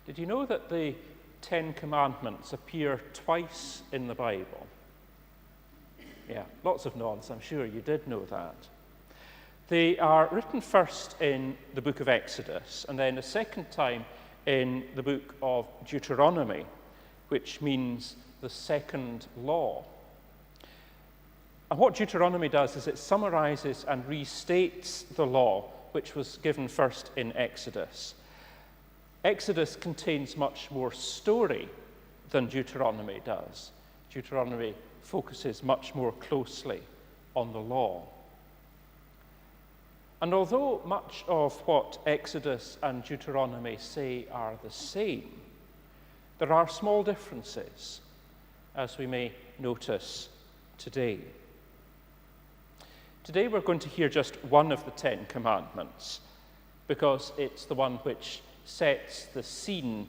Did you know that the Ten Commandments appear twice in the Bible? Yeah, lots of nods, I'm sure you did know that. They are written first in the book of Exodus, and then a second time in the book of Deuteronomy, which means the second law. And what Deuteronomy does is it summarizes and restates the law, which was given first in Exodus. Exodus contains much more story than Deuteronomy does. Deuteronomy focuses much more closely on the law. And although much of what Exodus and Deuteronomy say are the same, there are small differences, as we may notice today. Today we're going to hear just one of the Ten Commandments, because it's the one which sets the scene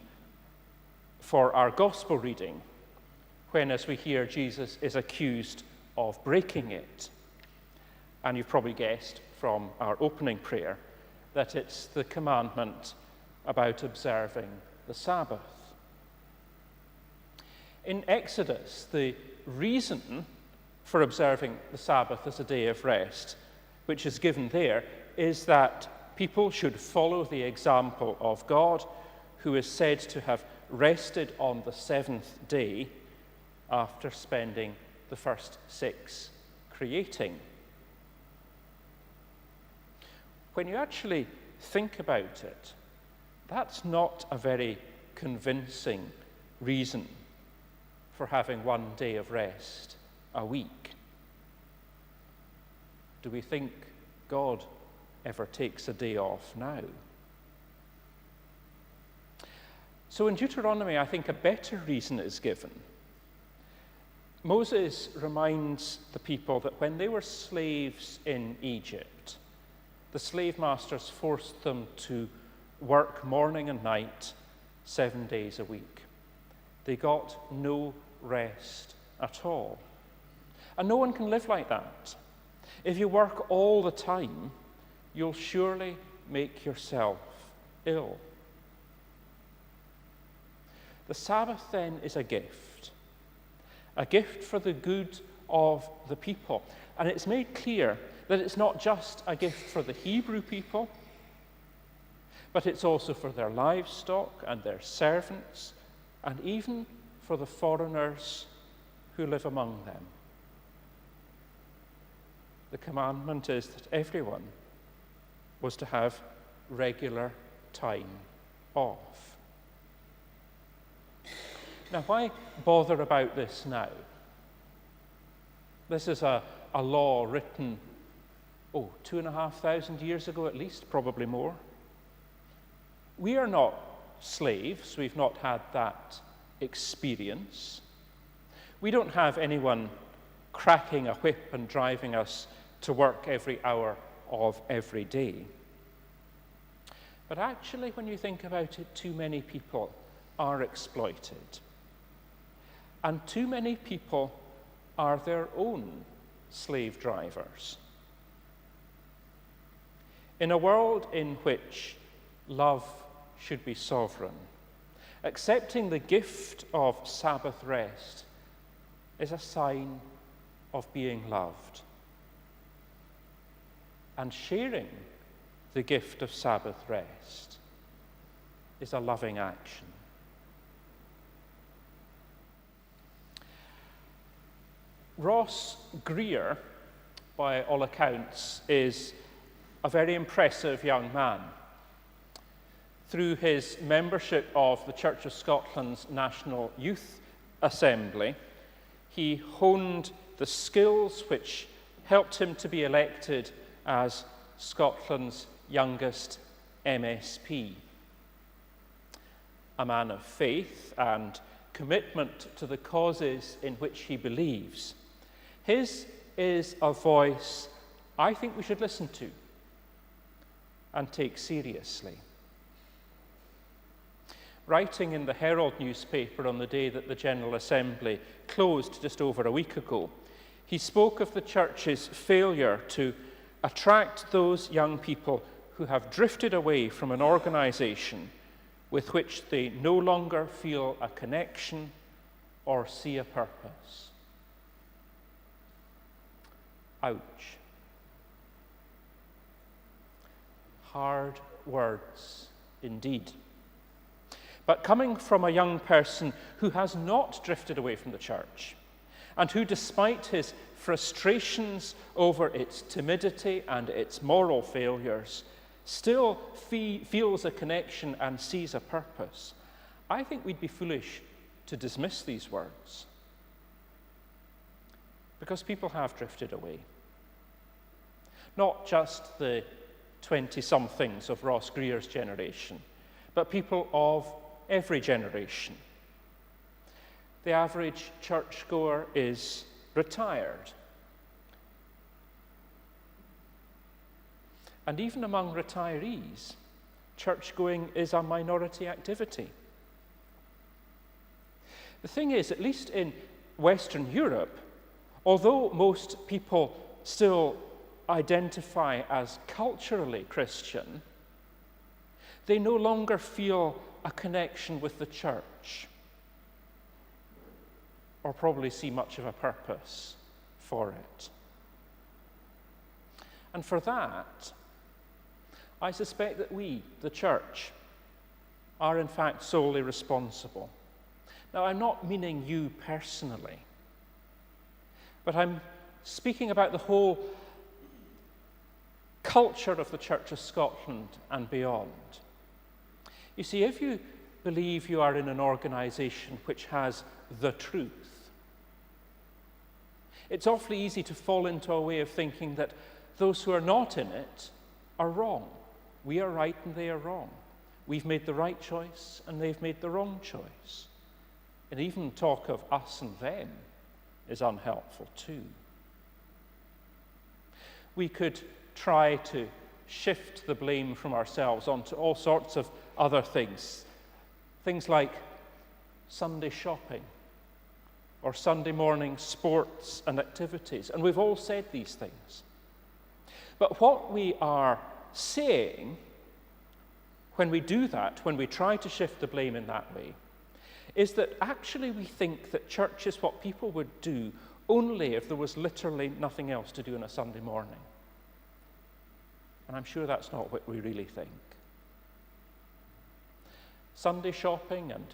for our gospel reading, when, as we hear, Jesus is accused of breaking it. And you've probably guessed from our opening prayer that it's the commandment about observing the Sabbath. In Exodus, the reason for observing the Sabbath as a day of rest, which is given there, is that people should follow the example of God, who is said to have rested on the seventh day after spending the first 6 creating. When you actually think about it, that's not a very convincing reason for having one day of rest a week. Do we think God ever takes a day off now? So in Deuteronomy, I think a better reason is given. Moses reminds the people that when they were slaves in Egypt, the slave masters forced them to work morning and night 7 days a week. They got no rest at all. And no one can live like that. If you work all the time, you'll surely make yourself ill. The Sabbath then is a gift for the good of the people. And it's made clear that it's not just a gift for the Hebrew people, but it's also for their livestock and their servants, and even for the foreigners who live among them. The commandment is that everyone was to have regular time off. Now, why bother about this now? This is a law written, 2,500 years ago at least, probably more. We are not slaves. We've not had that experience. We don't have anyone cracking a whip and driving us to work every hour of every day. But actually, when you think about it, too many people are exploited. And too many people are their own slave drivers. In a world in which love should be sovereign, accepting the gift of Sabbath rest is a sign of being loved. And sharing the gift of Sabbath rest is a loving action. Ross Greer, by all accounts, is a very impressive young man. Through his membership of the Church of Scotland's National Youth Assembly, he honed the skills which helped him to be elected as Scotland's youngest MSP. A man of faith and commitment to the causes in which he believes, his is a voice I think we should listen to and take seriously. Writing in the Herald newspaper on the day that the General Assembly closed just over a week ago, he spoke of the Church's failure to attract those young people who have drifted away from an organisation with which they no longer feel a connection or see a purpose. Ouch. Hard words indeed. But coming from a young person who has not drifted away from the church, and who, despite his frustrations over its timidity and its moral failures, still feels a connection and sees a purpose, I think we'd be foolish to dismiss these words. Because people have drifted away. Not just the 20-somethings of Ross Greer's generation, but people of every generation. The average churchgoer is retired. And even among retirees, church-going is a minority activity. The thing is, at least in Western Europe, although most people still identify as culturally Christian, they no longer feel a connection with the church, or probably see much of a purpose for it. And for that, I suspect that we, the church, are in fact solely responsible. Now, I'm not meaning you personally, but I'm speaking about the whole culture of the Church of Scotland and beyond. You see, if you believe you are in an organisation which has the truth, it's awfully easy to fall into a way of thinking that those who are not in it are wrong. We are right and they are wrong. We've made the right choice and they've made the wrong choice. And even talk of us and them is unhelpful too. We could try to shift the blame from ourselves onto all sorts of other things. Things like Sunday shopping or Sunday morning sports and activities. And we've all said these things. But what we are saying when we do that, when we try to shift the blame in that way, is that actually we think that church is what people would do only if there was literally nothing else to do on a Sunday morning. And I'm sure that's not what we really think. Sunday shopping and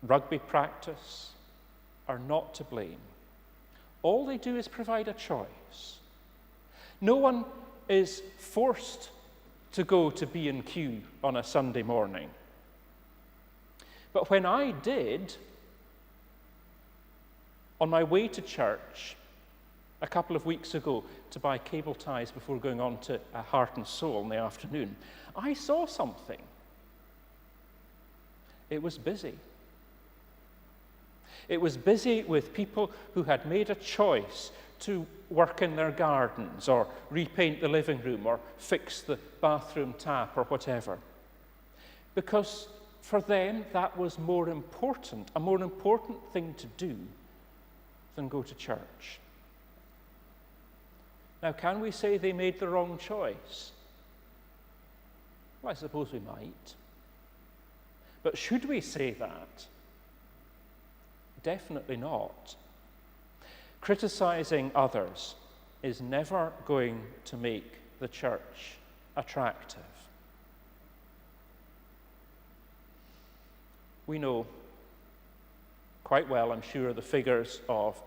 rugby practice are not to blame. All they do is provide a choice. No one is forced to go to B&Q on a Sunday morning. But when I did, on my way to church a couple of weeks ago to buy cable ties before going on to Heart and Soul in the afternoon, I saw something. It was busy. It was busy with people who had made a choice to work in their gardens or repaint the living room or fix the bathroom tap or whatever. Because for them, that was a more important thing to do than go to church. Now, can we say they made the wrong choice? Well, I suppose we might. But should we say that? Definitely not. Criticizing others is never going to make the church attractive. We know quite well, I'm sure, the figures of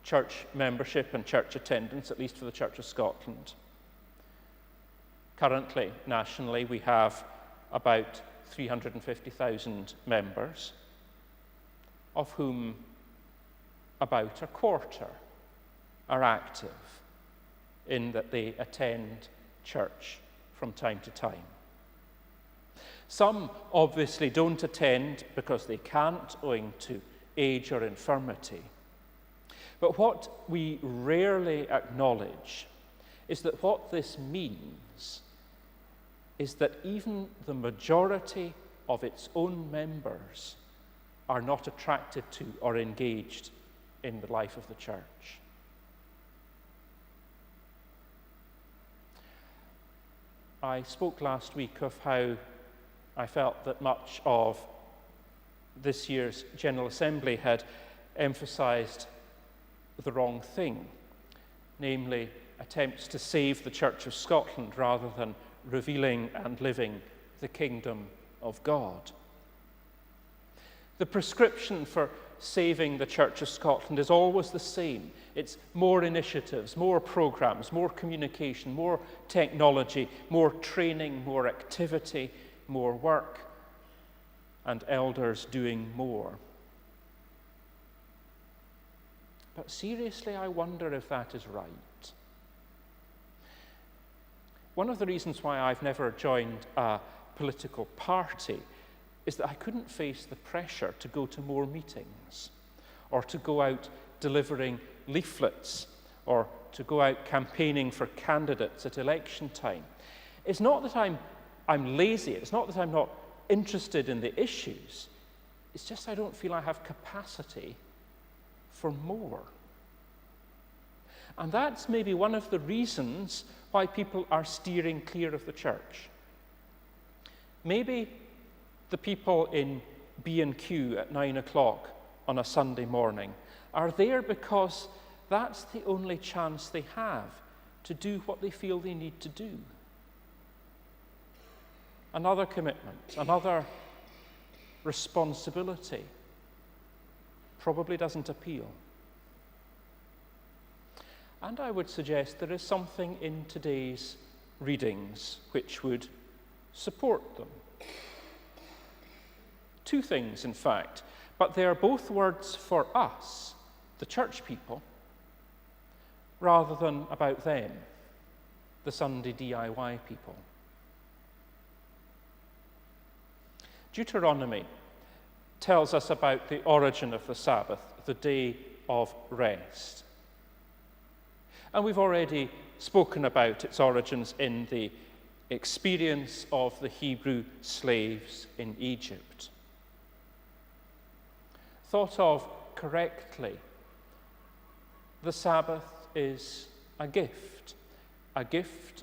church membership and church attendance, at least for the Church of Scotland. Currently, nationally, we have about 350,000 members, of whom about a quarter are active in that they attend church from time to time. Some obviously don't attend because they can't, owing to age or infirmity. But what we rarely acknowledge is that what this means is that even the majority of its own members are not attracted to or engaged in the life of the church. I spoke last week of how I felt that much of this year's General Assembly had emphasised the wrong thing, namely attempts to save the Church of Scotland rather than revealing and living the kingdom of God. The prescription for saving the Church of Scotland is always the same. It's more initiatives, more programs, more communication, more technology, more training, more activity, more work, and elders doing more. But seriously, I wonder if that is right. One of the reasons why I've never joined a political party is that I couldn't face the pressure to go to more meetings or to go out delivering leaflets or to go out campaigning for candidates at election time. It's not that I'm lazy, it's not that I'm not interested in the issues, it's just I don't feel I have capacity for more. And that's maybe one of the reasons why people are steering clear of the church. Maybe the people in B&Q at 9 o'clock on a Sunday morning are there because that's the only chance they have to do what they feel they need to do. Another commitment, another responsibility probably doesn't appeal. And I would suggest there is something in today's readings which would support them. Two things, in fact, but they are both words for us, the church people, rather than about them, the Sunday DIY people. Deuteronomy tells us about the origin of the Sabbath, the day of rest. And we've already spoken about its origins in the experience of the Hebrew slaves in Egypt. Thought of correctly, the Sabbath is a gift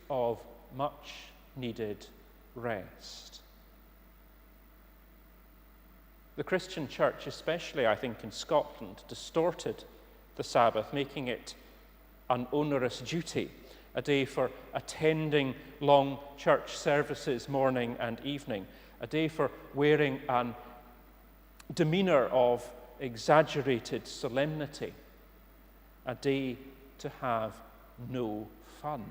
of much needed rest. The Christian church, especially I think in Scotland, distorted the Sabbath, making it an onerous duty, a day for attending long church services morning and evening, a day for wearing an demeanour of exaggerated solemnity, a day to have no fun.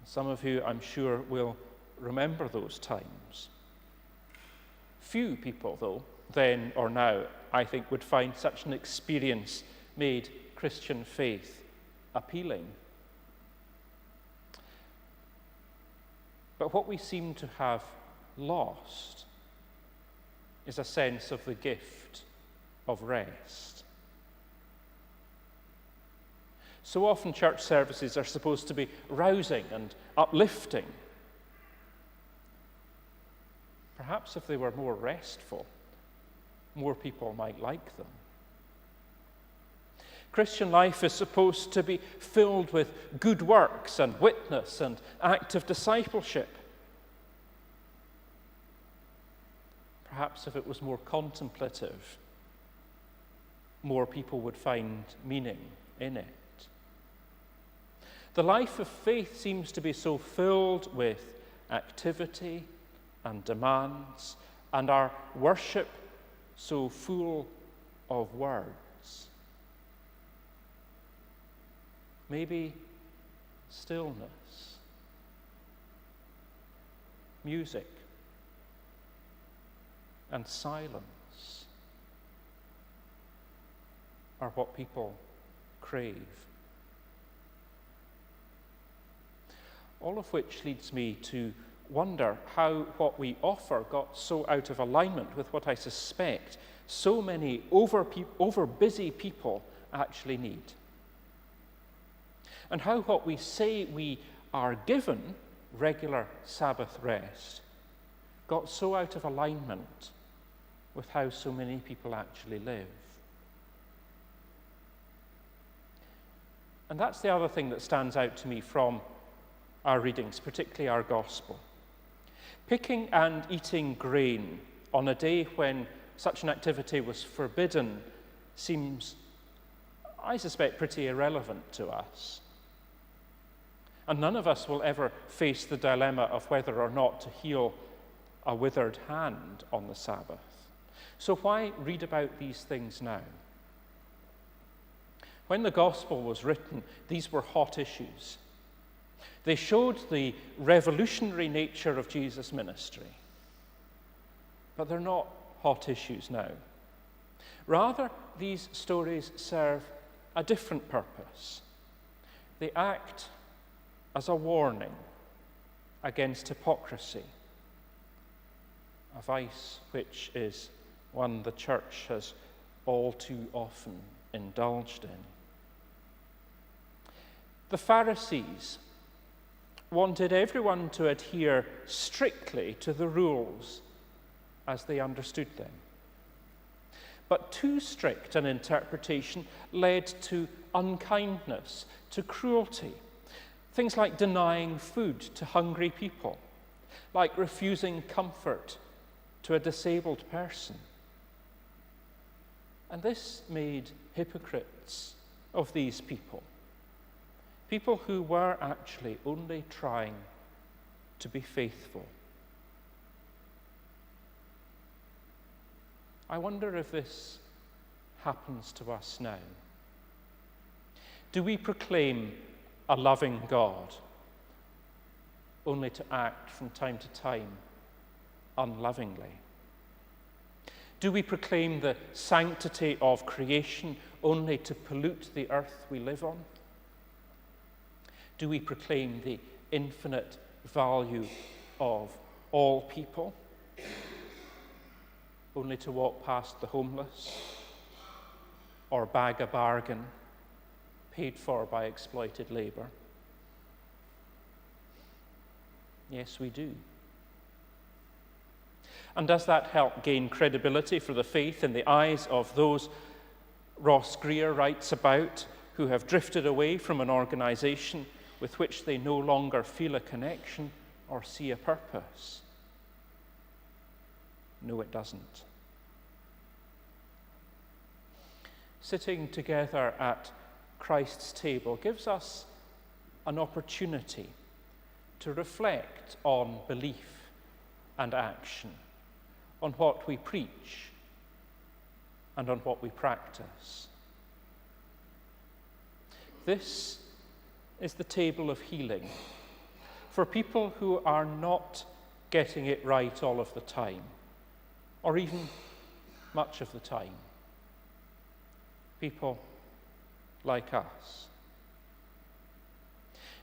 Some of you, I'm sure, will remember those times. Few people, though, then or now, I think, would find such an experience made Christian faith appealing. But what we seem to have lost is a sense of the gift of rest. So often church services are supposed to be rousing and uplifting. Perhaps if they were more restful, more people might like them. Christian life is supposed to be filled with good works and witness and active discipleship. Perhaps if it was more contemplative, more people would find meaning in it. The life of faith seems to be so filled with activity and demands, and our worship so full of words. Maybe stillness, music, and silence are what people crave. All of which leads me to wonder how what we offer got so out of alignment with what I suspect so many over-busy people actually need. And how what we say we are given, regular Sabbath rest, got so out of alignment with how so many people actually live. And that's the other thing that stands out to me from our readings, particularly our gospel. Picking and eating grain on a day when such an activity was forbidden seems, I suspect, pretty irrelevant to us. And none of us will ever face the dilemma of whether or not to heal a withered hand on the Sabbath. So why read about these things now? When the gospel was written, these were hot issues. They showed the revolutionary nature of Jesus' ministry. But they're not hot issues now. Rather, these stories serve a different purpose. They act as a warning against hypocrisy, a vice which is one the church has all too often indulged in. The Pharisees wanted everyone to adhere strictly to the rules as they understood them. But too strict an interpretation led to unkindness, to cruelty. Things like denying food to hungry people, like refusing comfort to a disabled person. And this made hypocrites of these people, people who were actually only trying to be faithful. I wonder if this happens to us now. Do we proclaim a loving God only to act from time to time unlovingly? Do we proclaim the sanctity of creation only to pollute the earth we live on? Do we proclaim the infinite value of all people only to walk past the homeless or bag a bargain paid for by exploited labor? Yes, we do. And does that help gain credibility for the faith in the eyes of those Ross Greer writes about, who have drifted away from an organization with which they no longer feel a connection or see a purpose? No, it doesn't. Sitting together at Christ's table gives us an opportunity to reflect on belief and action, on what we preach and on what we practice. This is the table of healing for people who are not getting it right all of the time, or even much of the time. People like us.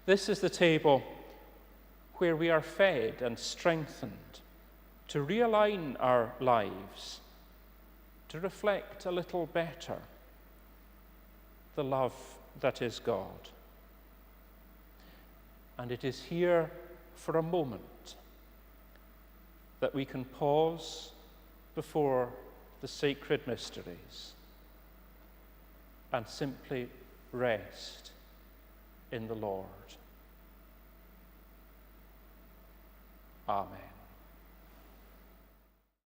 This is the table where we are fed and strengthened to realign our lives, to reflect a little better the love that is God. And it is here for a moment that we can pause before the sacred mysteries and simply rest in the Lord. Amen.